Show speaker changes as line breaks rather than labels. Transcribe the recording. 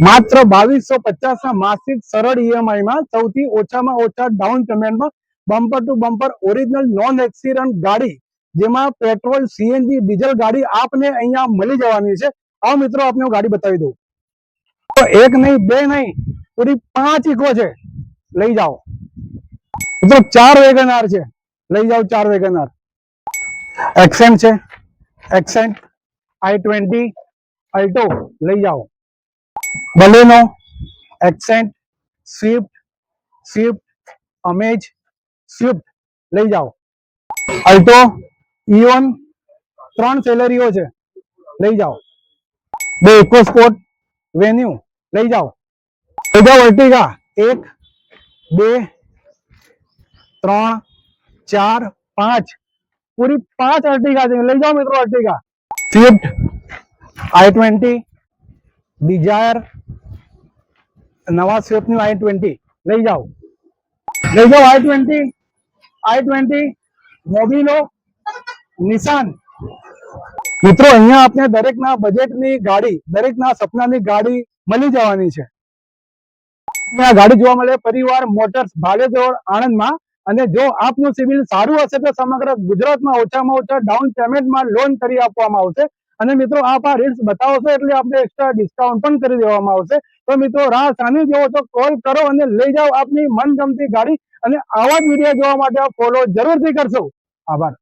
માત્ર 2250 ના માસિક સરળ ઈએમઆઈ માં સૌથી ઓછામાં ઓછા ડાઉન પેમેન્ટમાં bumper to bumper original non accident ગાડી, જેમાં પેટ્રોલ, સીએનજી, ડીઝલ ગાડી આપને અહીંયા મળી જવાની છે। આવો મિત્રો, આપને હું ગાડી બતાવી દઉં। તો એક નહીં, બે નહીં, પૂરી 5 ઇકો છે, લઈ જાઓ મિત્રો। 4 વેગનાર છે, લઈ જાઓ 4 વેગનાર। એક્સેન્ટ છે, એક્સેન્ટ, i20, અલ્ટો, લઈ જાઓ। Baleno, Accent, Swift, Swift, Amaze, Swift, લઈ જાઓ। અલ્ટો, ઇઓન, 3 સેલેરીઓ છે, લઈ જાઓ। 2 ઇકોસ્પોર્ટ, વેન્યુ, લઈ જાઓ। લઈ જાઓ અર્ટિગા, 1, 2, 3, 4, 5, પૂરી 5 અર્ટિગા છે, લઈ જાઓ મિત્રો અર્ટિગા। સ્વિફ્ટ, i20, ડિઝાયર, નવા સ્વિફ્ટ નું i20, લઈ જાઓ। લઈ જાઓ i20, મોબિલો, નિશાન। મિત્રો અહીંયા આપણે દરેકના બજેટની ગાડી, દરેકના સપનાની ગાડી મળી જવાની છે। આ ગાડી જોવા મળે પરિવાર મોટર્સ, ભાલેજ રોડ, આણંદમાં। અને જો આપનું સિવિલ સારું હશે તો સમગ્ર ગુજરાતમાં ઓછામાં ઓછા ડાઉન પેમેન્ટમાં લોન કરી આપવામાં આવશે। અને મિત્રો આપ આ રીલ્સ બતાવો છો એટલે આપણે એક્સ્ટ્રા ડિસ્કાઉન્ટ પણ કરી દેવામાં આવશે। તો મિત્રો રાહ સાની જોવો તો કોલ કરો અને લઈ જાઓ આપની મનગમતી ગાડી। અને આવા જ વિડીયો જોવા માટે ફોલો જરૂરથી કરશો। આભાર।